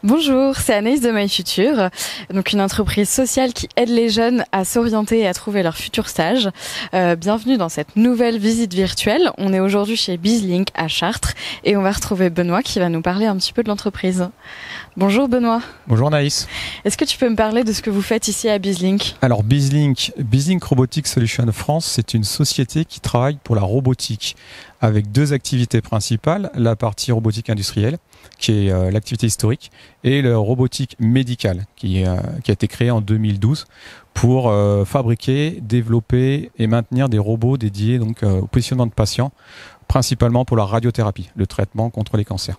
Bonjour, c'est Anaïs de MyFuture, donc une entreprise sociale qui aide les jeunes à s'orienter et à trouver leur futur stage. Bienvenue dans cette nouvelle visite virtuelle. On est aujourd'hui chez BizLink à Chartres et on va retrouver Benoît qui va nous parler un petit peu de l'entreprise. Bonjour Benoît. Bonjour Anaïs. Est-ce que tu peux me parler de ce que vous faites ici à BizLink ? Alors BizLink Robotics Solutions France, c'est une société qui travaille pour la robotique avec deux activités principales, la partie robotique industrielle, qui est l'activité historique, et le robotique médicale, qui a été créée en 2012 pour fabriquer, développer et maintenir des robots dédiés donc au positionnement de patients, principalement pour la radiothérapie, le traitement contre les cancers.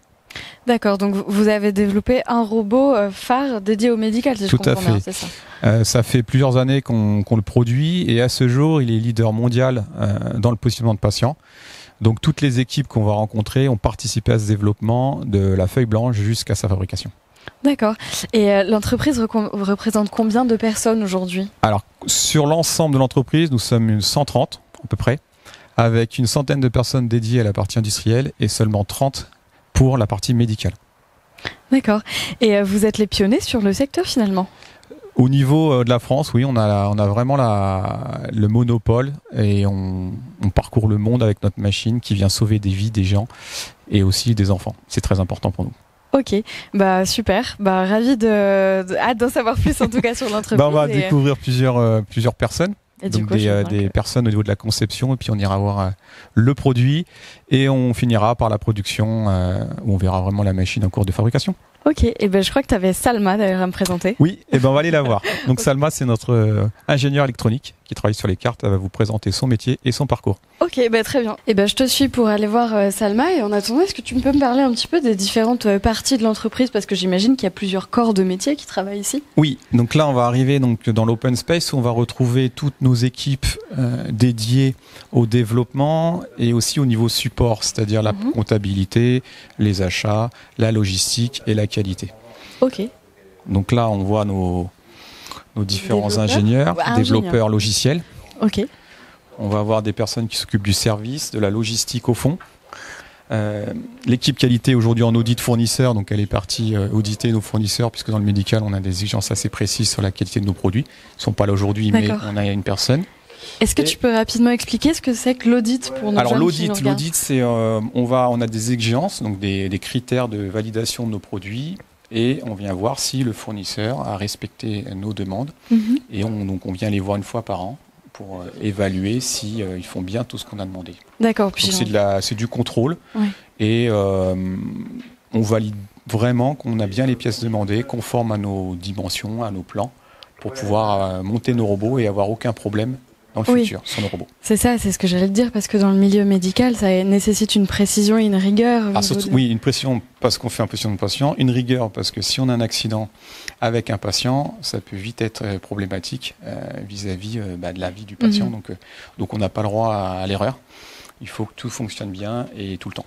D'accord, donc vous avez développé un robot phare dédié au médical, si je comprends bien, c'est ça ? Ça fait plusieurs années qu'on le produit et à ce jour, il est leader mondial dans le positionnement de patients. Donc toutes les équipes qu'on va rencontrer ont participé à ce développement de la feuille blanche jusqu'à sa fabrication. D'accord. Et l'entreprise représente combien de personnes aujourd'hui ? Alors sur l'ensemble de l'entreprise, nous sommes 130 à peu près, avec une centaine de personnes dédiées à la partie industrielle et seulement 30 pour la partie médicale. D'accord. Et vous êtes les pionniers sur le secteur finalement ? Au niveau de la France, oui, on a vraiment le monopole et on parcourt le monde avec notre machine qui vient sauver des vies, des gens et aussi des enfants. C'est très important pour nous. Ok, bah super, bah ravi hâte d'en savoir plus en tout cas sur l'entreprise. On va découvrir plusieurs personnes. Et donc coup, des personnes au niveau de la conception et puis on ira voir le produit et on finira par la production où on verra vraiment la machine en cours de fabrication. Ok, et ben je crois que tu avais Salma d'ailleurs à me présenter. Oui, et ben on va aller la voir. Donc Salma, c'est notre ingénieur électronique qui travaille sur les cartes. Elle va vous présenter son métier et son parcours. Ok, ben très bien. Et ben je te suis pour aller voir Salma. Et en attendant, est-ce que tu peux me parler un petit peu des différentes parties de l'entreprise, parce que j'imagine qu'il y a plusieurs corps de métier qui travaillent ici. Oui, donc là on va arriver donc dans l'open space où on va retrouver toutes nos équipes dédiées au développement et aussi au niveau support, c'est-à-dire la comptabilité, les achats, la logistique et la qualité. Ok. Donc là, on voit nos différents ingénieurs, développeurs logiciels. Ok. On va avoir des personnes qui s'occupent du service, de la logistique au fond. L'équipe qualité aujourd'hui en audit fournisseur, donc elle est partie auditer nos fournisseurs, puisque dans le médical, on a des exigences assez précises sur la qualité de nos produits. Ils ne sont pas là aujourd'hui, mais on a une personne. Est-ce que tu peux rapidement expliquer ce que c'est que l'audit pour nos Alors jeunes qui nous regardent ? l'audit, c'est on a des exigences, donc des critères de validation de nos produits, et on vient voir si le fournisseur a respecté nos demandes, et donc on vient les voir une fois par an pour évaluer si ils font bien tout ce qu'on a demandé. D'accord. Donc c'est du contrôle, et on valide vraiment qu'on a bien les pièces demandées, conformes à nos dimensions, à nos plans, pour pouvoir monter nos robots et avoir aucun problème dans le futur sur nos robots. C'est ça, c'est ce que j'allais te dire, parce que dans le milieu médical, ça nécessite une précision et une rigueur. Oui, une pression parce qu'on fait un positionnement de patient, une rigueur parce que si on a un accident avec un patient, ça peut vite être problématique vis-à-vis de la vie du patient. Donc on n'a pas le droit à l'erreur. Il faut que tout fonctionne bien et tout le temps.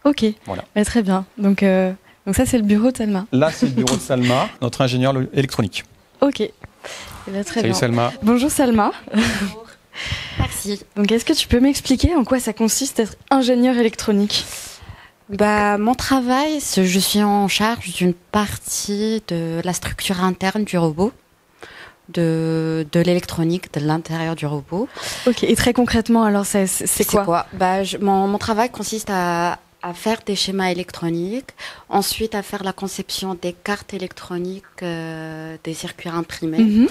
Ok, voilà. Très bien. Donc ça, c'est le bureau de Salma. Là, c'est le bureau de Salma, notre ingénieur électronique. Ok. Très Salut bien. Salma. Bonjour Salma. Bonjour. Merci. Donc est-ce que tu peux m'expliquer en quoi ça consiste d'être ingénieur électronique ? Mon travail, je suis en charge d'une partie de la structure interne du robot, de l'électronique de l'intérieur du robot. Ok, et très concrètement alors c'est quoi ? Mon travail consiste à faire des schémas électroniques, ensuite à faire la conception des cartes électroniques, des circuits imprimés.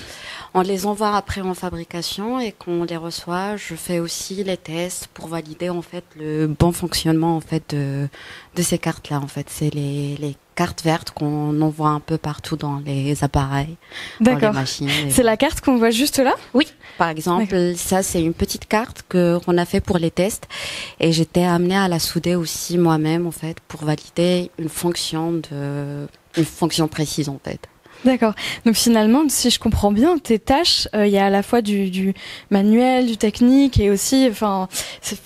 On les envoie après en fabrication et quand on les reçoit, je fais aussi les tests pour valider en fait le bon fonctionnement en fait de ces cartes-là. En fait, c'est les cartes vertes qu'on envoie un peu partout dans les appareils, dans les machines. C'est la carte qu'on voit juste là ? Oui. Par exemple, ça c'est une petite carte qu'on a fait pour les tests et j'étais amenée à la souder aussi moi-même en fait pour valider une fonction précise en fait. D'accord. Donc finalement, si je comprends bien, tes tâches, il y a à la fois du manuel, du technique et aussi,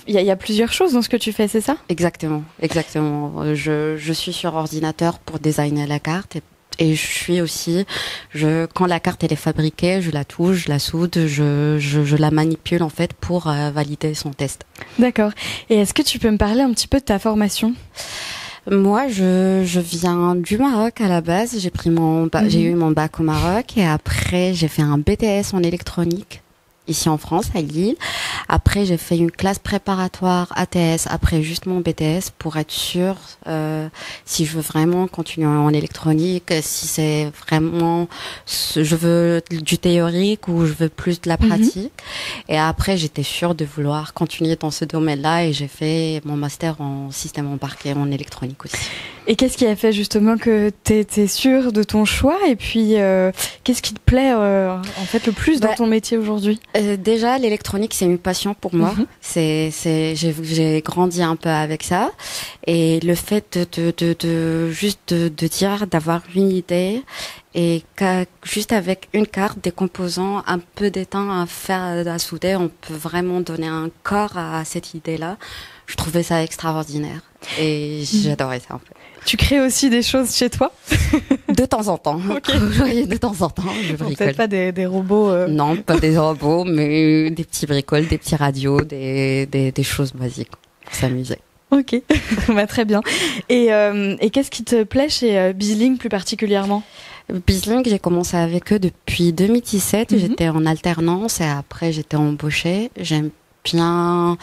il y a plusieurs choses dans ce que tu fais, c'est ça ? Exactement. Je suis sur ordinateur pour designer la carte et je suis aussi, quand la carte elle est fabriquée, je la touche, je la soude, je la manipule en fait pour valider son test. D'accord. Et est-ce que tu peux me parler un petit peu de ta formation ? Moi, je viens du Maroc à la base. J'ai pris j'ai eu mon bac au Maroc et après j'ai fait un BTS en électronique ici en France, à Lille. Après, j'ai fait une classe préparatoire ATS après juste mon BTS pour être sûre si je veux vraiment continuer en électronique, si c'est vraiment je veux du théorique ou je veux plus de la pratique. Et après, j'étais sûre de vouloir continuer dans ce domaine-là et j'ai fait mon master en système embarqué en électronique aussi. Et qu'est-ce qui a fait justement que tu étais sûre de ton choix et puis qu'est-ce qui te plaît en fait le plus dans ton métier aujourd'hui? Déjà, l'électronique, c'est une passion pour moi. J'ai grandi un peu avec ça. Et le fait de dire, d'avoir une idée et juste avec une carte, des composants, un peu d'étain à souder, on peut vraiment donner un corps à cette idée-là. Je trouvais ça extraordinaire. Et j'adorais ça, en fait. Tu crées aussi des choses chez toi? De temps en temps. Okay. Oui, de temps en temps, je bricole. Peut-être pas des robots Non, pas des robots, mais des petits bricoles, des petits radios, des choses basiques pour s'amuser. Ok, bah, très bien. Et qu'est-ce qui te plaît chez BizLink plus particulièrement? BizLink, j'ai commencé avec eux depuis 2017. J'étais en alternance et après j'étais embauchée. J'aime bien...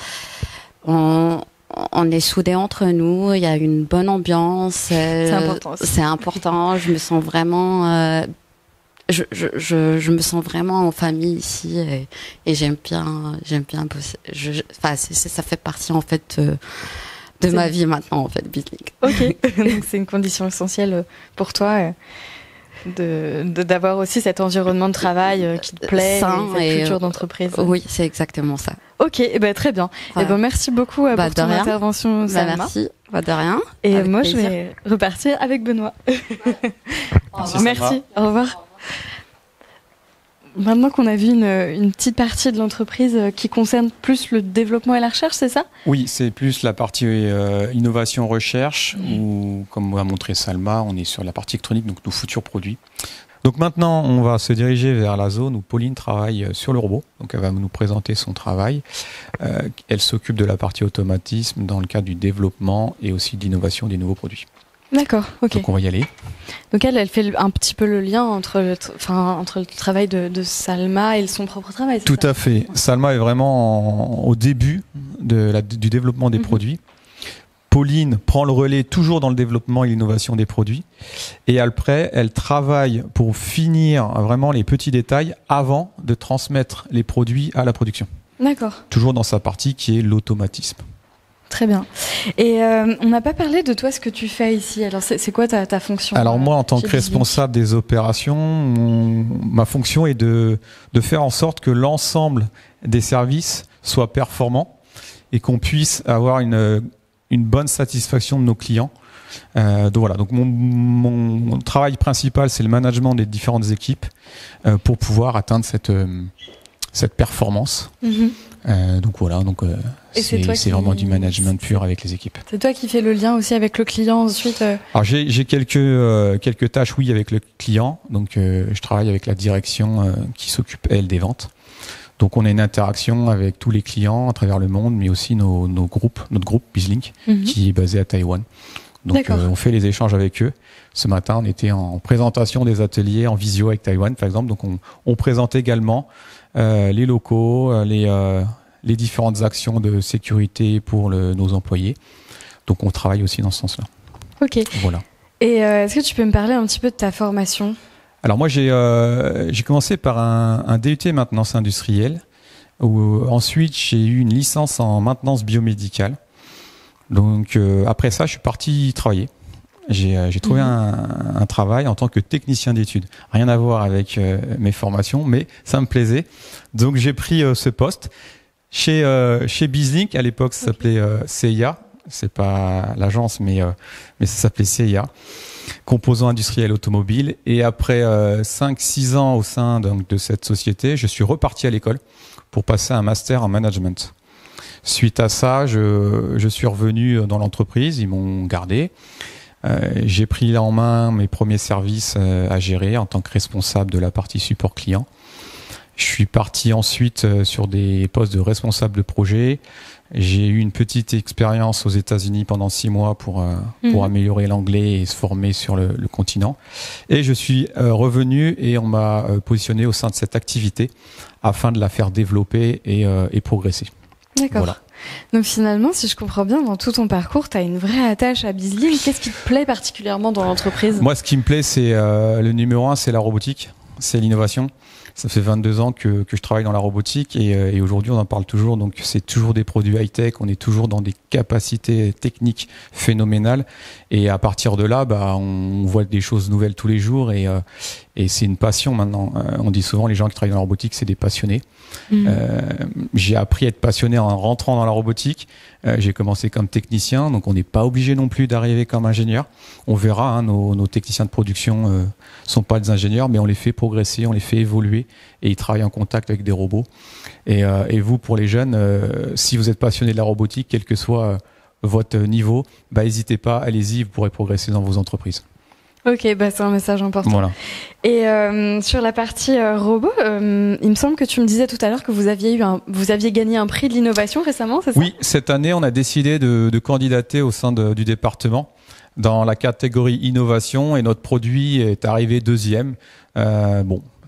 On est soudés entre nous, il y a une bonne ambiance. C'est important aussi. C'est important. Je me sens vraiment, je me sens vraiment en famille ici et j'aime bien bosser. Ça fait partie en fait de ma vie maintenant en fait, BizLink. Ok, donc c'est une condition essentielle pour toi. D'avoir aussi cet environnement de travail qui te plaît, cette culture d'entreprise. Oui, c'est exactement ça. Ok, très bien. Voilà. Merci beaucoup pour ton intervention, Salma. Merci, de rien. Et avec moi, plaisir. Je vais repartir avec Benoît. Merci, au revoir. Maintenant qu'on a vu une petite partie de l'entreprise qui concerne plus le développement et la recherche, c'est ça? Oui, c'est plus la partie innovation-recherche, où, comme a montré Salma, on est sur la partie électronique, donc nos futurs produits. Donc maintenant, on va se diriger vers la zone où Pauline travaille sur le robot. Donc elle va nous présenter son travail. Elle s'occupe de la partie automatisme dans le cadre du développement et aussi de l'innovation des nouveaux produits. D'accord, ok. Donc on va y aller. Donc elle fait un petit peu le lien entre le travail de Salma et son propre travail. Tout à fait. Salma est vraiment au début du développement des produits. Pauline prend le relais toujours dans le développement et l'innovation des produits. Et après, elle travaille pour finir vraiment les petits détails avant de transmettre les produits à la production. D'accord. Toujours dans sa partie qui est l'automatisme. Très bien. Et on n'a pas parlé de toi, ce que tu fais ici. Alors, c'est quoi ta fonction? Alors moi, en tant que responsable des opérations, ma fonction est de faire en sorte que l'ensemble des services soient performants et qu'on puisse avoir une bonne satisfaction de nos clients. Donc voilà. Donc mon travail principal, c'est le management des différentes équipes pour pouvoir atteindre cette performance. Donc voilà. Donc c'est vraiment du management pur avec les équipes. C'est toi qui fais le lien aussi avec le client ensuite. Alors j'ai quelques tâches avec le client. Donc je travaille avec la direction qui s'occupe elle des ventes. Donc on a une interaction avec tous les clients à travers le monde, mais aussi notre groupe BizLink qui est basé à Taïwan. Donc on fait les échanges avec eux. Ce matin, on était en présentation des ateliers en visio avec Taïwan, par exemple. Donc on présente également les locaux, les différentes actions de sécurité pour nos employés. Donc on travaille aussi dans ce sens-là. Ok. Voilà. Et est-ce que tu peux me parler un petit peu de ta formation ? Alors moi j'ai commencé par un DUT maintenance industrielle. Ensuite j'ai eu une licence en maintenance biomédicale. Donc après ça je suis parti travailler. J'ai trouvé un travail en tant que technicien d'études. Rien à voir avec mes formations, mais ça me plaisait. Donc j'ai pris ce poste chez BizLink. À l'époque ça s'appelait CIA. C'est pas l'agence, mais ça s'appelait CIA. Composants industriels automobiles. Et après 5-6 ans au sein de cette société, je suis reparti à l'école pour passer un master en management. Suite à ça, je suis revenu dans l'entreprise, ils m'ont gardé. J'ai pris en main mes premiers services à gérer en tant que responsable de la partie support client. Je suis parti ensuite sur des postes de responsable de projet. J'ai eu une petite expérience aux États-Unis pendant 6 mois pour améliorer l'anglais et se former sur le continent. Et je suis revenu et on m'a positionné au sein de cette activité afin de la faire développer et progresser. D'accord. Voilà. Donc finalement, si je comprends bien, dans tout ton parcours, tu as une vraie attache à BizLink. Qu'est-ce qui te plaît particulièrement dans l'entreprise ? Moi, ce qui me plaît, c'est le numéro 1, c'est la robotique, c'est l'innovation. Ça fait 22 ans que je travaille dans la robotique et aujourd'hui on en parle toujours. Donc c'est toujours des produits high-tech, on est toujours dans des capacités techniques phénoménales et à partir de là, on voit des choses nouvelles tous les jours et c'est une passion maintenant. On dit souvent les gens qui travaillent dans la robotique, c'est des passionnés. J'ai appris à être passionné en rentrant dans la robotique. J'ai commencé comme technicien, donc on n'est pas obligé non plus d'arriver comme ingénieur. On verra, nos techniciens de production sont pas des ingénieurs, mais on les fait progresser, on les fait évoluer et ils travaillent en contact avec des robots. Et vous, pour les jeunes, si vous êtes passionné de la robotique, quel que soit votre niveau, n'hésitez pas, allez-y, vous pourrez progresser dans vos entreprises. Ok, c'est un message important. Voilà. Et sur la partie robot, il me semble que tu me disais tout à l'heure que vous aviez gagné un prix de l'innovation récemment, c'est ça ? Oui, cette année, on a décidé de candidater au sein du département dans la catégorie innovation et notre produit est arrivé 2e.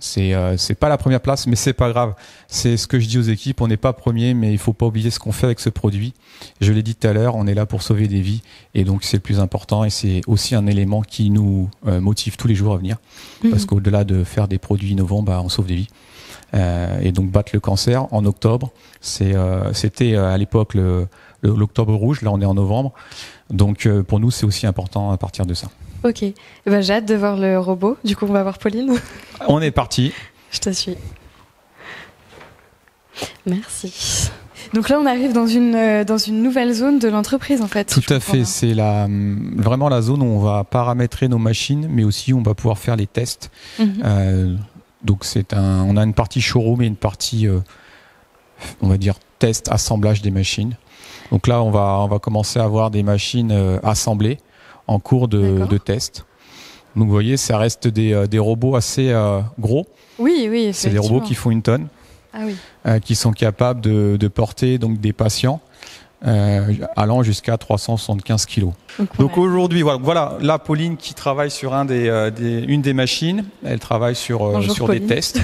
C'est pas la première place, mais c'est pas grave. C'est ce que je dis aux équipes, on n'est pas premier, mais il faut pas oublier ce qu'on fait avec ce produit. Je l'ai dit tout à l'heure, on est là pour sauver des vies, et donc c'est le plus important, et c'est aussi un élément qui nous motive tous les jours à venir, parce qu'au-delà de faire des produits innovants, on sauve des vies. Et donc battre le cancer en octobre, c'était à l'époque l'octobre rouge, là on est en novembre, donc pour nous c'est aussi important à partir de ça. Ok, j'ai hâte de voir le robot. Du coup, on va voir Pauline. On est parti. Je te suis. Merci. Donc là, on arrive dans une nouvelle zone de l'entreprise, en fait. Tout à fait. C'est vraiment la zone où on va paramétrer nos machines, mais aussi où on va pouvoir faire les tests. Donc on a une partie showroom et une partie, on va dire, test, assemblage des machines. Donc là, on va commencer à avoir des machines assemblées en cours de test. Donc vous voyez, ça reste des robots assez gros. Oui, c'est des robots qui font 1 tonne, qui sont capables de porter donc des patients allant jusqu'à 375 kilos. Donc aujourd'hui, voilà, là Pauline qui travaille sur une des machines, elle travaille sur des tests.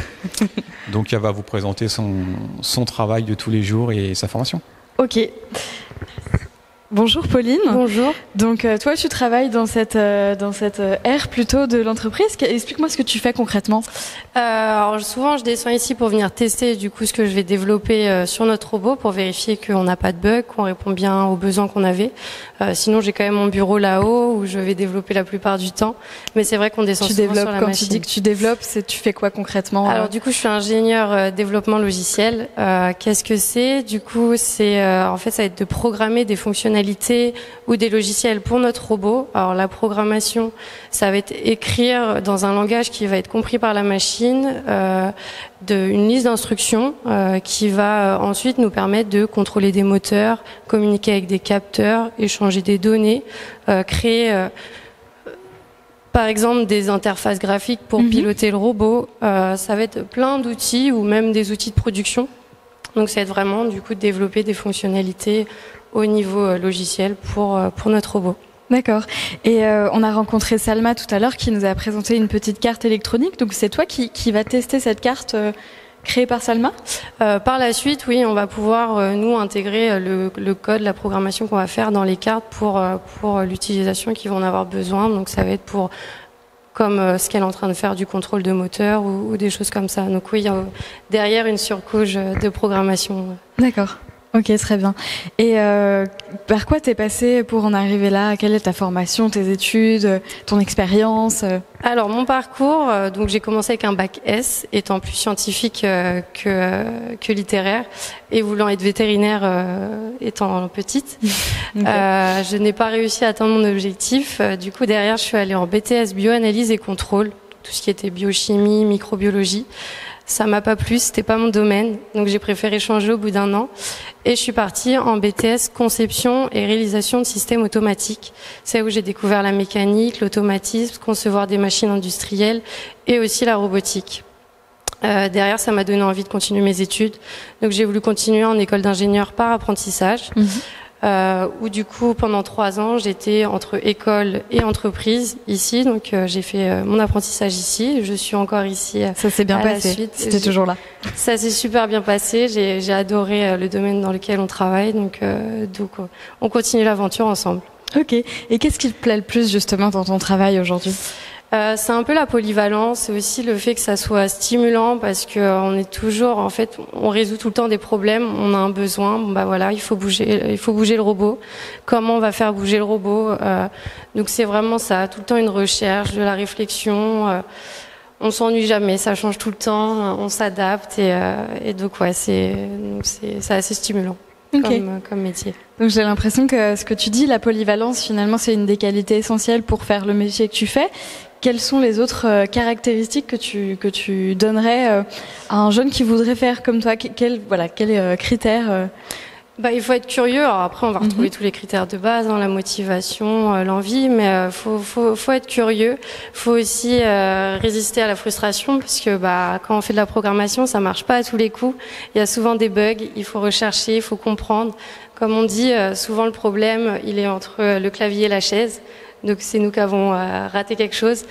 Donc elle va vous présenter son travail de tous les jours et sa formation. Ok. Bonjour Pauline. Bonjour. Donc toi tu travailles dans cette ère plutôt de l'entreprise. Explique-moi ce que tu fais concrètement. Alors souvent je descends ici pour venir tester du coup ce que je vais développer sur notre robot pour vérifier qu'on n'a pas de bug, qu'on répond bien aux besoins qu'on avait. Sinon j'ai quand même mon bureau là-haut où je vais développer la plupart du temps. Mais c'est vrai qu'on descend souvent sur la machine. Quand tu dis que tu développes, tu fais quoi concrètement ? Alors du coup je suis ingénieur développement logiciel. Qu'est-ce que c'est ? Du coup c'est en fait ça va être de programmer des fonctionnalités ou des logiciels pour notre robot. Alors la programmation, ça va être écrire dans un langage qui va être compris par la machine une liste d'instructions qui va ensuite nous permettre de contrôler des moteurs, communiquer avec des capteurs, échanger des données, créer par exemple des interfaces graphiques pour piloter le robot. Ça va être plein d'outils ou même des outils de production. Donc ça va être vraiment du coup de développer des fonctionnalités au niveau logiciel pour notre robot. D'accord. Et on a rencontré Salma tout à l'heure qui nous a présenté une petite carte électronique. Donc c'est toi qui va tester cette carte créée par Salma ? Par la suite, oui, on va pouvoir nous intégrer le code, la programmation qu'on va faire dans les cartes pour l'utilisation qu'ils vont en avoir besoin. Donc ça va être comme ce qu'elle est en train de faire du contrôle de moteur ou des choses comme ça. Donc oui, derrière une surcouche de programmation. D'accord. Ok, très bien. Et par quoi t'es passé pour en arriver là ? Quelle est ta formation, tes études, ton expérience ? Alors mon parcours, donc j'ai commencé avec un bac S, étant plus scientifique que littéraire, et voulant être vétérinaire étant petite. Okay. Je n'ai pas réussi à atteindre mon objectif. Du coup derrière, je suis allée en BTS bioanalyse et contrôle, tout ce qui était biochimie, microbiologie. Ça m'a pas plu, c'était pas mon domaine, donc j'ai préféré changer au bout d'1 an. Et je suis partie en BTS conception et réalisation de systèmes automatiques. C'est où j'ai découvert la mécanique, l'automatisme, concevoir des machines industrielles et aussi la robotique. Derrière, ça m'a donné envie de continuer mes études. Donc, j'ai voulu continuer en école d'ingénieur par apprentissage. Où du coup, pendant 3 ans, j'étais entre école et entreprise ici. Donc, j'ai fait mon apprentissage ici. Je suis encore ici. Ça s'est bien passé. C'était toujours là. Ça s'est super bien passé. J'ai adoré le domaine dans lequel on travaille. Donc, on continue l'aventure ensemble. Ok. Et qu'est-ce qui te plaît le plus justement dans ton travail aujourd'hui ? C'est un peu la polyvalence, c'est aussi le fait que ça soit stimulant parce que on est toujours, en fait, on résout tout le temps des problèmes, on a un besoin, bon bah voilà, il faut bouger le robot. Comment on va faire bouger le robot Donc c'est vraiment ça, tout le temps une recherche, de la réflexion. On s'ennuie jamais, ça change tout le temps, on s'adapte et donc ouais, c'est assez stimulant. Okay. Comme métier. Donc j'ai l'impression que ce que tu dis, la polyvalence, finalement, c'est une des qualités essentielles pour faire le métier que tu fais. Quelles sont les autres caractéristiques que tu donnerais à un jeune qui voudrait faire comme toi ? Quels critères Il faut être curieux. Alors après, on va retrouver tous les critères de base, la motivation, l'envie, mais faut être curieux. Faut aussi résister à la frustration, parce que quand on fait de la programmation, ça marche pas à tous les coups. Il y a souvent des bugs. Il faut rechercher, il faut comprendre. Comme on dit, souvent le problème, il est entre le clavier et la chaise. Donc c'est nous qui avons raté quelque chose.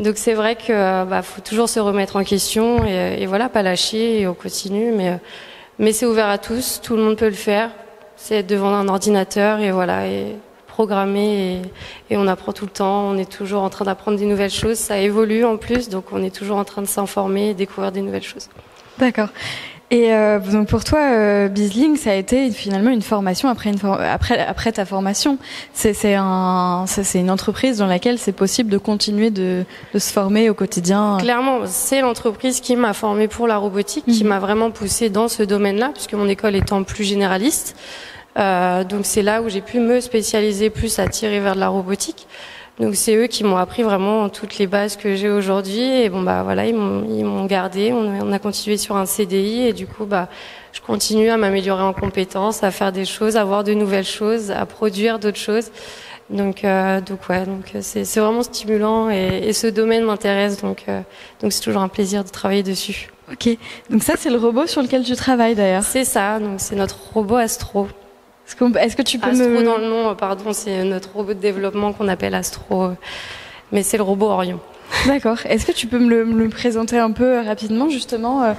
Donc c'est vrai que faut toujours se remettre en question et voilà, pas lâcher et on continue. Mais c'est ouvert à tous, tout le monde peut le faire. C'est être devant un ordinateur et voilà, et programmer et on apprend tout le temps. On est toujours en train d'apprendre des nouvelles choses. Ça évolue en plus, donc on est toujours en train de s'informer et découvrir des nouvelles choses. D'accord. Et donc pour toi, BizLink, ça a été finalement une formation après ta formation. C'est une entreprise dans laquelle c'est possible de continuer de se former au quotidien. Clairement, c'est l'entreprise qui m'a formée pour la robotique, qui m'a vraiment poussée dans ce domaine-là, puisque mon école étant plus généraliste. Donc c'est là où j'ai pu me spécialiser plus, à tirer vers de la robotique. Donc c'est eux qui m'ont appris vraiment toutes les bases que j'ai aujourd'hui et voilà, ils m'ont gardé, on a continué sur un CDI et du coup je continue à m'améliorer en compétences, à faire des choses, à voir de nouvelles choses, à produire d'autres choses. Donc c'est vraiment stimulant et ce domaine m'intéresse donc c'est toujours un plaisir de travailler dessus. OK. Donc ça c'est le robot sur lequel tu travailles d'ailleurs. C'est ça, donc c'est notre robot Astro. Est-ce que tu peux Astro dans le nom, pardon, c'est notre robot de développement qu'on appelle Astro, mais c'est le robot Orion. D'accord. Est-ce que tu peux me le présenter un peu rapidement, justement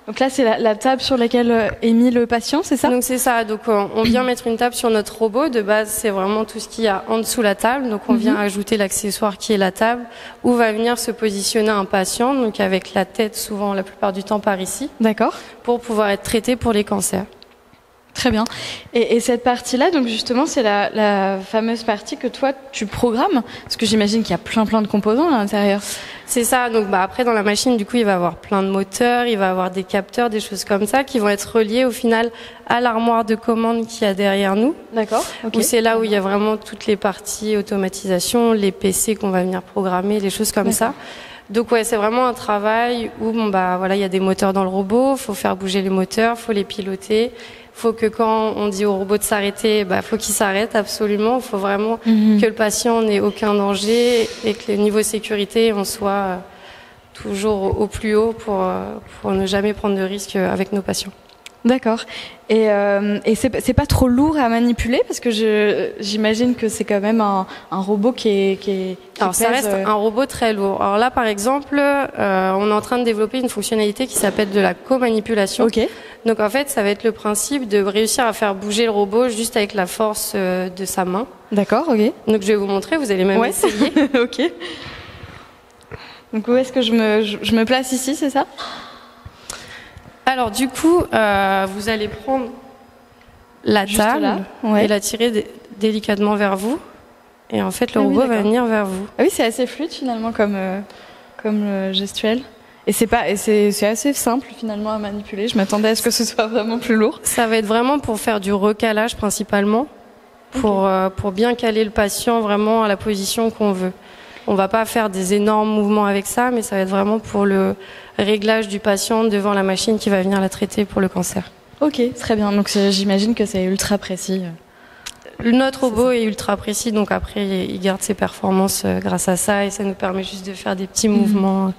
Donc là, c'est la table sur laquelle est mis le patient, c'est ça ? Donc c'est ça. Donc on vient mettre une table sur notre robot. De base, c'est vraiment tout ce qu'il y a en dessous la table. Donc on vient ajouter l'accessoire qui est la table, où va venir se positionner un patient, donc avec la tête souvent, la plupart du temps, par ici. D'accord. Pour pouvoir être traité pour les cancers. Très bien. Et cette partie-là, donc justement, c'est la fameuse partie que toi, tu programmes, parce que j'imagine qu'il y a plein de composants à l'intérieur. C'est ça. Donc après, dans la machine, du coup, il va y avoir plein de moteurs, il va y avoir des capteurs, des choses comme ça, qui vont être reliés au final à l'armoire de commande qu'il y a derrière nous. D'accord. Okay. C'est là où il y a vraiment toutes les parties automatisation, les PC qu'on va venir programmer, les choses comme ça. Donc ouais, c'est vraiment un travail où voilà, il y a des moteurs dans le robot, faut faire bouger les moteurs, faut les piloter. Faut que quand on dit au robot de s'arrêter, faut qu'il s'arrête absolument. Il faut vraiment que le patient n'ait aucun danger et que le niveau sécurité, on soit toujours au plus haut pour ne jamais prendre de risques avec nos patients. D'accord. Et c'est pas trop lourd à manipuler parce que j'imagine que c'est quand même un robot qui Alors pèse, ça reste un robot très lourd. Alors là, par exemple, on est en train de développer une fonctionnalité qui s'appelle de la co-manipulation. Ok. Donc en fait, ça va être le principe de réussir à faire bouger le robot juste avec la force de sa main. D'accord, ok. Donc je vais vous montrer, vous allez même essayer. Ok. Donc où est-ce que je me place ici, c'est ça ? Alors du coup, vous allez prendre la table et la tirer délicatement vers vous. Et en fait, le robot va venir vers vous. Ah oui, c'est assez fluide finalement comme gestuel. Et c'est assez simple finalement à manipuler. Je m'attendais à ce que ce soit vraiment plus lourd. Ça va être vraiment pour faire du recalage principalement, pour bien caler le patient vraiment à la position qu'on veut. On va pas faire des énormes mouvements avec ça, mais ça va être vraiment pour le réglage du patient devant la machine qui va venir la traiter pour le cancer. Ok, très bien. Donc j'imagine que c'est ultra précis. Notre robot est ultra précis, donc après il garde ses performances grâce à ça et ça nous permet juste de faire des petits mouvements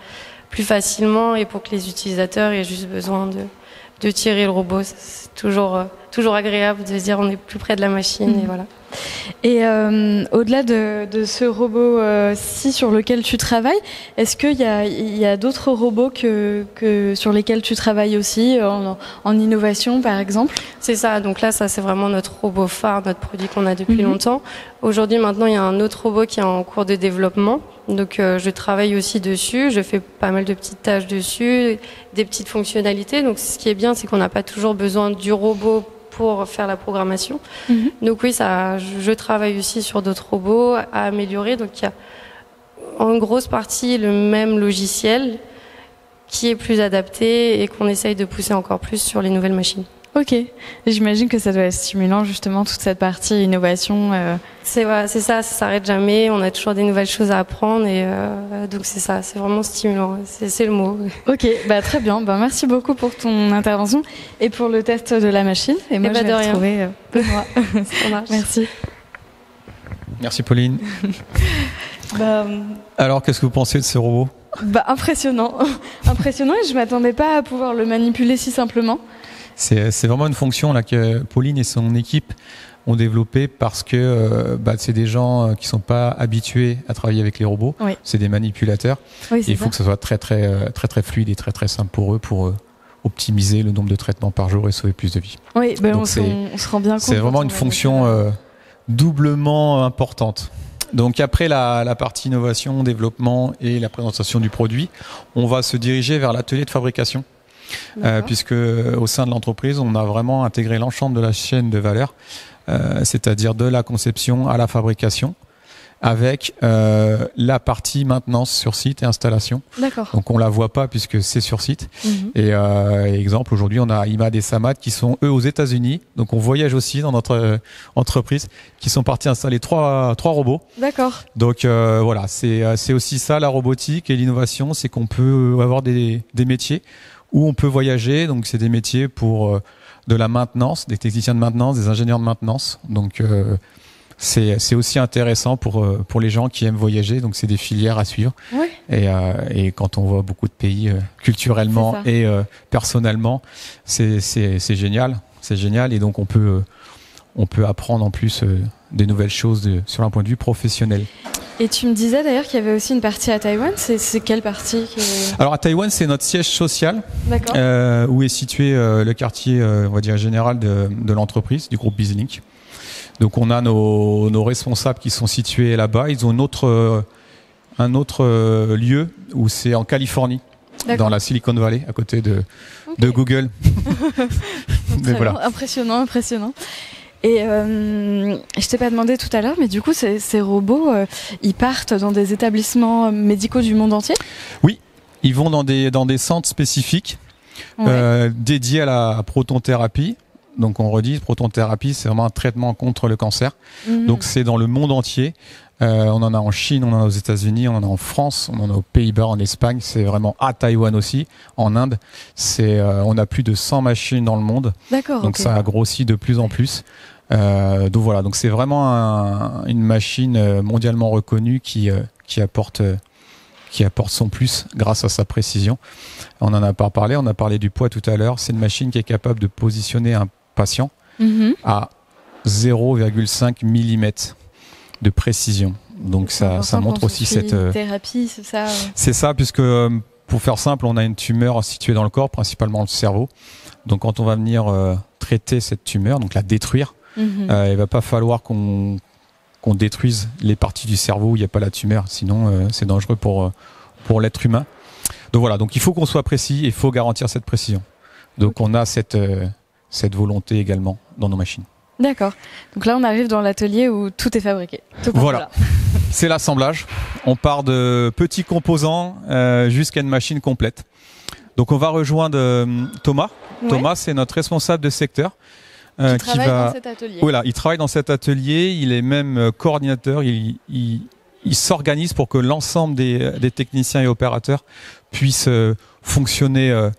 plus facilement et pour que les utilisateurs aient juste besoin de tirer le robot. C'est toujours agréable de se dire on est plus près de la machine et voilà. Et au-delà de ce robot-ci sur lequel tu travailles, est-ce qu'il y a d'autres robots sur lesquels tu travailles aussi, en innovation par exemple? C'est ça, donc là ça c'est vraiment notre robot phare, notre produit qu'on a depuis longtemps. Aujourd'hui maintenant il y a un autre robot qui est en cours de développement, donc je travaille aussi dessus, je fais pas mal de petites tâches dessus, des petites fonctionnalités, donc ce qui est bien c'est qu'on n'a pas toujours besoin du robot pour faire la programmation. Donc oui, je travaille aussi sur d'autres robots à améliorer. Donc il y a en grosse partie le même logiciel qui est plus adapté et qu'on essaye de pousser encore plus sur les nouvelles machines. Ok, j'imagine que ça doit être stimulant justement toute cette partie innovation. C'est ça, ça s'arrête jamais, on a toujours des nouvelles choses à apprendre et donc c'est ça, c'est vraiment stimulant, c'est le mot. Ok, très bien, merci beaucoup pour ton intervention et pour le test de la machine. Et moi je vais retrouver Benoît. Ça marche. Merci. Merci Pauline. Alors qu'est-ce que vous pensez de ce robot? Impressionnant, impressionnant et je m'attendais pas à pouvoir le manipuler si simplement. C'est vraiment une fonction là que Pauline et son équipe ont développée parce que c'est des gens qui sont pas habitués à travailler avec les robots. Oui. C'est des manipulateurs. Oui, il faut que ce soit très fluide et très simple pour eux pour optimiser le nombre de traitements par jour et sauver plus de vies. Oui, on se rend bien compte. C'est vraiment une fonction doublement importante. Donc après la partie innovation, développement et la présentation du produit, on va se diriger vers l'atelier de fabrication. Puisque au sein de l'entreprise, on a vraiment intégré l'ensemble de la chaîne de valeur, c'est-à-dire de la conception à la fabrication, avec la partie maintenance sur site et installation. D'accord. Donc on la voit pas puisque c'est sur site. Et exemple, aujourd'hui, on a Imad et Samad qui sont eux aux États-Unis. Donc on voyage aussi dans notre entreprise, qui sont partis installer trois robots. D'accord. Donc voilà, c'est aussi ça la robotique et l'innovation, c'est qu'on peut avoir des métiers où on peut voyager, donc c'est des métiers pour de la maintenance, des techniciens de maintenance, des ingénieurs de maintenance. Donc c'est aussi intéressant pour les gens qui aiment voyager, donc c'est des filières à suivre. Oui. Et quand on voit beaucoup de pays culturellement et personnellement, c'est génial, et donc on peut apprendre en plus des nouvelles choses sur un point de vue professionnel. Et tu me disais d'ailleurs qu'il y avait aussi une partie à Taïwan. C'est quelle partie Alors à Taïwan, c'est notre siège social, où est situé le quartier, on va dire général de l'entreprise, du groupe BizLink. Donc on a nos responsables qui sont situés là-bas. Ils ont un autre lieu où c'est en Californie, dans la Silicon Valley, à côté de Google. Mais voilà. Impressionnant. Et je t'ai pas demandé tout à l'heure, mais du coup, ces robots, ils partent dans des établissements médicaux du monde entier? Oui, ils vont dans des centres spécifiques dédiés à la protonthérapie. Donc on redit, protonthérapie, c'est vraiment un traitement contre le cancer. Donc c'est dans le monde entier. On en a en Chine, on en a aux États-Unis, on en a en France, on en a aux Pays-Bas, en Espagne. C'est vraiment à Taïwan aussi, en Inde. On a plus de 100 machines dans le monde. D'accord. Donc ça a grossi de plus en plus. Donc voilà, donc c'est vraiment une machine mondialement reconnue qui apporte son plus grâce à sa précision. On en a pas parlé, on a parlé du poids tout à l'heure. C'est une machine qui est capable de positionner un patient à 0,5 mm de précision. Donc ça montre aussi cette thérapie, c'est ça. C'est ça, puisque pour faire simple, on a une tumeur située dans le corps, principalement le cerveau. Donc quand on va venir traiter cette tumeur, donc la détruire, il va pas falloir qu'on détruise les parties du cerveau où il n'y a pas la tumeur, sinon c'est dangereux pour l'être humain. Donc voilà, donc il faut qu'on soit précis et il faut garantir cette précision. Donc on a cette volonté également dans nos machines. D'accord. Donc là, on arrive dans l'atelier où tout est fabriqué. Voilà. C'est l'assemblage. On part de petits composants jusqu'à une machine complète. Donc on va rejoindre Thomas. Ouais. Thomas, c'est notre responsable de secteur. Qui travaille dans cet atelier. Voilà, il travaille dans cet atelier. Il est même coordinateur. Il s'organise pour que l'ensemble des techniciens et opérateurs puissent fonctionner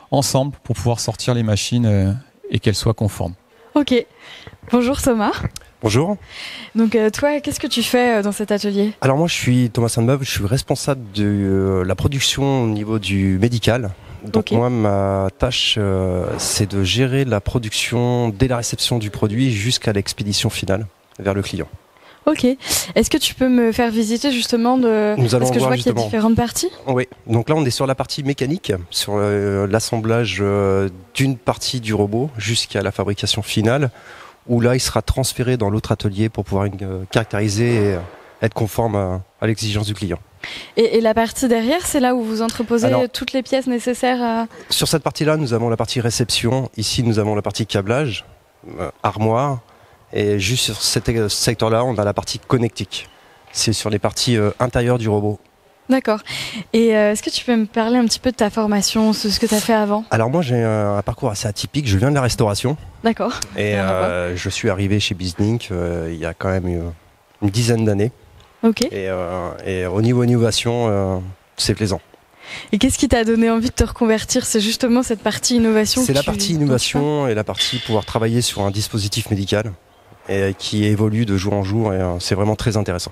ensemble pour pouvoir sortir les machines et qu'elles soient conformes. Ok. Bonjour Thomas. Bonjour. Donc toi, qu'est-ce que tu fais dans cet atelier? Alors moi je suis Thomas Sainte-Beuve, je suis responsable de la production au niveau du médical. Donc moi ma tâche c'est de gérer la production dès la réception du produit jusqu'à l'expédition finale vers le client. Ok. Est-ce que tu peux me faire visiter justement parce que je vois qu'il y a différentes parties? Oui. Donc là on est sur la partie mécanique, sur l'assemblage d'une partie du robot jusqu'à la fabrication finale, où là il sera transféré dans l'autre atelier pour pouvoir caractériser et être conforme à l'exigence du client. Et la partie derrière, c'est là où vous entreposez toutes les pièces nécessaires à... Sur cette partie-là, nous avons la partie réception. Ici, nous avons la partie câblage, armoire. Et juste sur ce secteur-là, on a la partie connectique. C'est sur les parties intérieures du robot. D'accord. Et est-ce que tu peux me parler un petit peu de ta formation, ce que tu as fait avant? Alors moi, j'ai un parcours assez atypique. Je viens de la restauration. D'accord. Et je suis arrivé chez BizLink il y a quand même une dizaine d'années. Ok. Et au niveau innovation, c'est plaisant. Et qu'est-ce qui t'a donné envie de te reconvertir? C'est justement cette partie innovation? C'est la partie innovation et la partie pouvoir travailler sur un dispositif médical et qui évolue de jour en jour, et c'est vraiment très intéressant.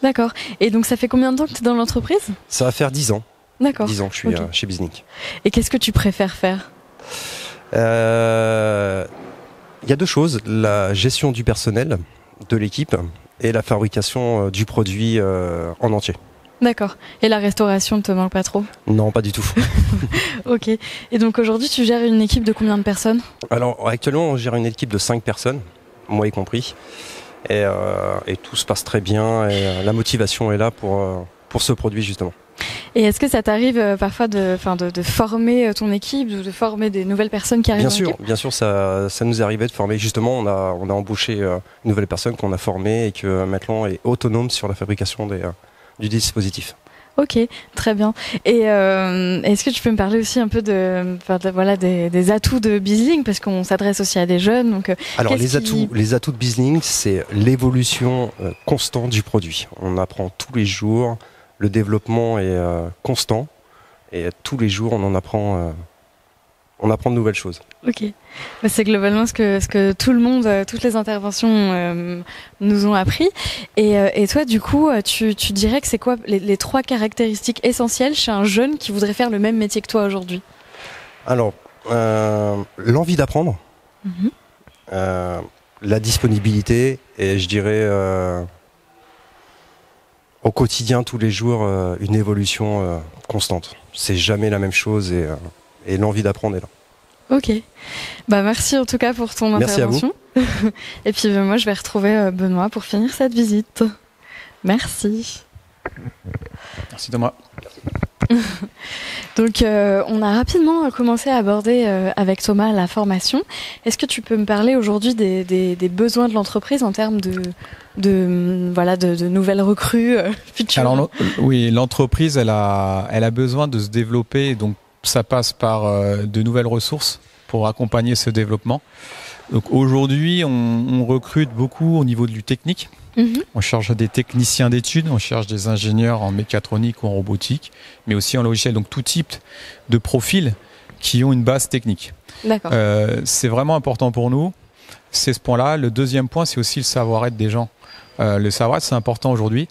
D'accord. Et donc ça fait combien de temps que tu es dans l'entreprise? Ça va faire 10 ans. D'accord. 10 ans que je suis chez BizLink. Et qu'est-ce que tu préfères faire? Il y a deux choses, la gestion du personnel, de l'équipe, et la fabrication du produit en entier. D'accord. Et la restauration ne te manque pas trop? Non, pas du tout. Ok. Et donc aujourd'hui, tu gères une équipe de combien de personnes? Alors actuellement, on gère une équipe de 5 personnes, moi y compris. Et tout se passe très bien, et la motivation est là pour ce produit justement. Et est-ce que ça t'arrive parfois de former ton équipe, de former des nouvelles personnes qui arrivent dans l'équipe? Bien sûr, ça nous est arrivé de former. Justement, on a embauché une nouvelle personne qu'on a formée et que maintenant est autonome sur la fabrication du dispositif. Ok, très bien. Et est-ce que tu peux me parler aussi un peu des atouts de BizLink, parce qu'on s'adresse aussi à des jeunes. Donc, alors les atouts de BizLink, c'est l'évolution constante du produit. On apprend tous les jours, le développement est constant et tous les jours on apprend de nouvelles choses. Ok, c'est globalement ce que tout le monde, toutes les interventions nous ont appris. Et toi, du coup, tu dirais que c'est quoi les 3 caractéristiques essentielles chez un jeune qui voudrait faire le même métier que toi aujourd'hui? Alors, l'envie d'apprendre, la disponibilité, et je dirais au quotidien, tous les jours, une évolution constante. C'est jamais la même chose, et l'envie d'apprendre est là. Ok. Merci en tout cas pour ton intervention. Merci à vous. Et puis moi je vais retrouver Benoît pour finir cette visite. Merci. Merci Thomas. Donc on a rapidement commencé à aborder avec Thomas la formation. Est-ce que tu peux me parler aujourd'hui des besoins de l'entreprise en termes de nouvelles recrues futures? Alors oui, l'entreprise elle a besoin de se développer, donc ça passe par de nouvelles ressources pour accompagner ce développement. Donc aujourd'hui, on recrute beaucoup au niveau du technique. On cherche des techniciens d'études, on cherche des ingénieurs en mécatronique ou en robotique, mais aussi en logiciel. Donc tout type de profils qui ont une base technique. D'accord. C'est vraiment important pour nous. C'est ce point-là. Le deuxième point, c'est aussi le savoir-être des gens. Le savoir-être, c'est important aujourd'hui.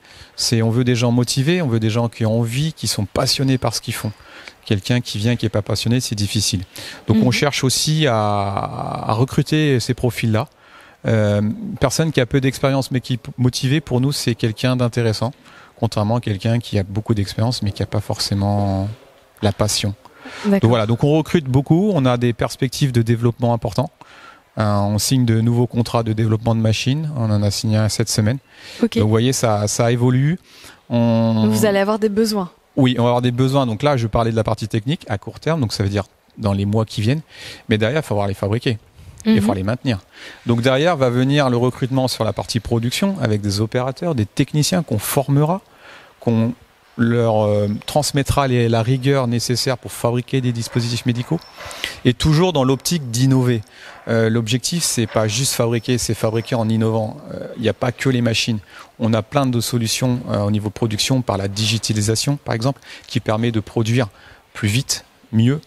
On veut des gens motivés, on veut des gens qui ont envie, qui sont passionnés par ce qu'ils font. Quelqu'un qui vient, qui n'est pas passionné, c'est difficile. Donc on cherche aussi à recruter ces profils-là. Personne qui a peu d'expérience mais qui est motivé, pour nous, c'est quelqu'un d'intéressant. Contrairement à quelqu'un qui a beaucoup d'expérience mais qui n'a pas forcément la passion. Donc voilà, donc on recrute beaucoup, on a des perspectives de développement importants. On signe de nouveaux contrats de développement de machines. On en a signé un cette semaine. Okay. Donc vous voyez, ça évolue. Vous allez avoir des besoins. Oui, on va avoir des besoins. Donc là, je parlais de la partie technique à court terme. Donc ça veut dire dans les mois qui viennent. Mais derrière, il va falloir les fabriquer. Il va falloir les maintenir. Donc derrière va venir le recrutement sur la partie production avec des opérateurs, des techniciens qu'on formera, qu'on leur transmettra la rigueur nécessaire pour fabriquer des dispositifs médicaux, et toujours dans l'optique d'innover. L'objectif, c'est pas juste fabriquer, c'est fabriquer en innovant. Il n'y a pas que les machines. On a plein de solutions au niveau de production par la digitalisation, par exemple, qui permet de produire plus vite, mieux,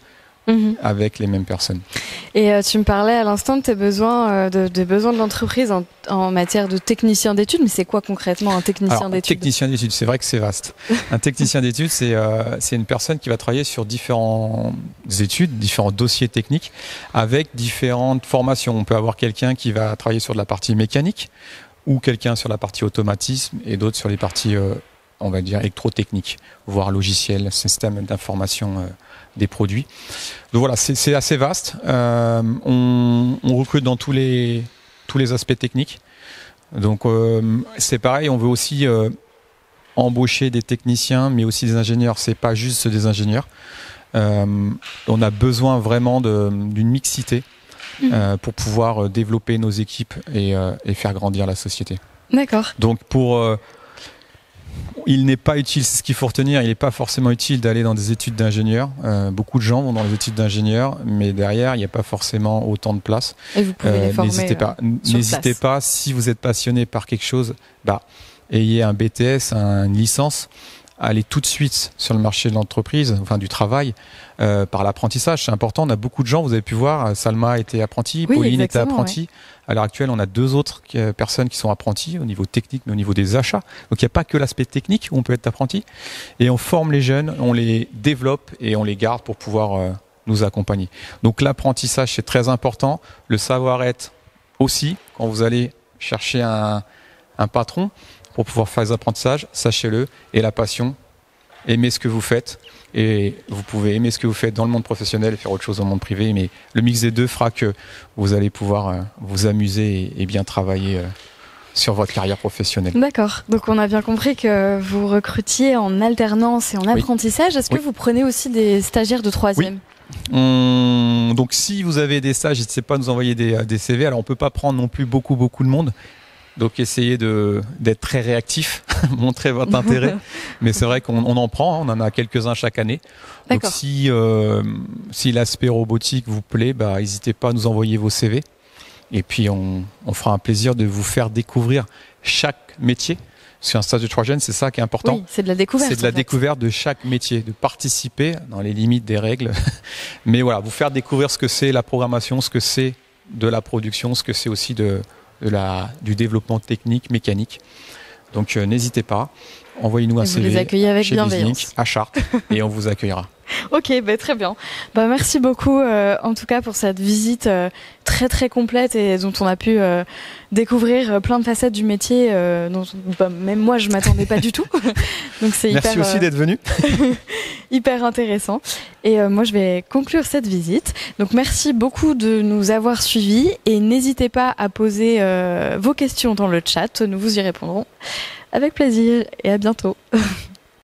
avec les mêmes personnes. Et tu me parlais à l'instant de tes besoins, des besoins de l'entreprise en matière de technicien d'études, mais c'est quoi concrètement un technicien d'études? Technicien d'études, c'est vrai que c'est vaste. Un technicien d'études, c'est une personne qui va travailler sur différentes études, différents dossiers techniques, avec différentes formations. On peut avoir quelqu'un qui va travailler sur de la partie mécanique, ou quelqu'un sur la partie automatisme, et d'autres sur les parties, on va dire, électrotechniques, voire logiciels, système d'information des produits. Donc voilà, c'est assez vaste. On recrute dans tous les aspects techniques. Donc c'est pareil, on veut aussi embaucher des techniciens, mais aussi des ingénieurs. C'est pas juste des ingénieurs. On a besoin vraiment d'une mixité pour pouvoir développer nos équipes et faire grandir la société. D'accord. Donc il n'est pas utile, c'est ce qu'il faut retenir, il n'est pas forcément utile d'aller dans des études d'ingénieurs. Beaucoup de gens vont dans les études d'ingénieurs, mais derrière, il n'y a pas forcément autant de place. Et vous pouvez les former. N'hésitez pas, si vous êtes passionné par quelque chose, ayez un BTS, une licence, allez tout de suite sur le marché de l'entreprise, enfin du travail, par l'apprentissage. C'est important. On a beaucoup de gens, vous avez pu voir, Salma était apprentie, Pauline était apprentie. Ouais. À l'heure actuelle, on a 2 autres personnes qui sont apprenties au niveau technique, mais au niveau des achats. Donc il n'y a pas que l'aspect technique où on peut être apprenti. Et on forme les jeunes, on les développe et on les garde pour pouvoir nous accompagner. Donc l'apprentissage, c'est très important. Le savoir-être aussi, quand vous allez chercher un patron pour pouvoir faire des apprentissages, sachez-le. Et la passion, aimez ce que vous faites. Et vous pouvez aimer ce que vous faites dans le monde professionnel et faire autre chose dans le monde privé, mais le mix des deux fera que vous allez pouvoir vous amuser et bien travailler sur votre carrière professionnelle. D'accord. Donc on a bien compris que vous recrutiez en alternance et en apprentissage. Est-ce que vous prenez aussi des stagiaires de 3e? Oui. Donc si vous avez des stages, n'hésitez pas à nous envoyer des CV. Alors on peut pas prendre non plus beaucoup de monde. Donc essayez d'être très réactif, montrer votre intérêt. Mais c'est vrai qu'on en prend, on en a quelques-uns chaque année. Donc si l'aspect robotique vous plaît, n'hésitez pas à nous envoyer vos CV. Et puis on fera un plaisir de vous faire découvrir chaque métier. Sur un stage de 3 jeunes, c'est ça qui est important. Oui, c'est de la découverte. C'est de la découverte de chaque métier, de participer dans les limites des règles. Mais voilà, vous faire découvrir ce que c'est la programmation, ce que c'est de la production, ce que c'est aussi du développement technique, mécanique. Donc n'hésitez pas, envoyez-nous un CV. Vous les accueillez avec bienveillance. BizLink, à Chartres, et on vous accueillera. Ok, très bien. Merci beaucoup en tout cas pour cette visite très très complète et dont on a pu découvrir plein de facettes du métier dont même moi je m'attendais pas du tout. Donc c'est Merci aussi d'être venu. Hyper intéressant. Et moi je vais conclure cette visite. Donc merci beaucoup de nous avoir suivis et n'hésitez pas à poser vos questions dans le chat, nous vous y répondrons avec plaisir et à bientôt.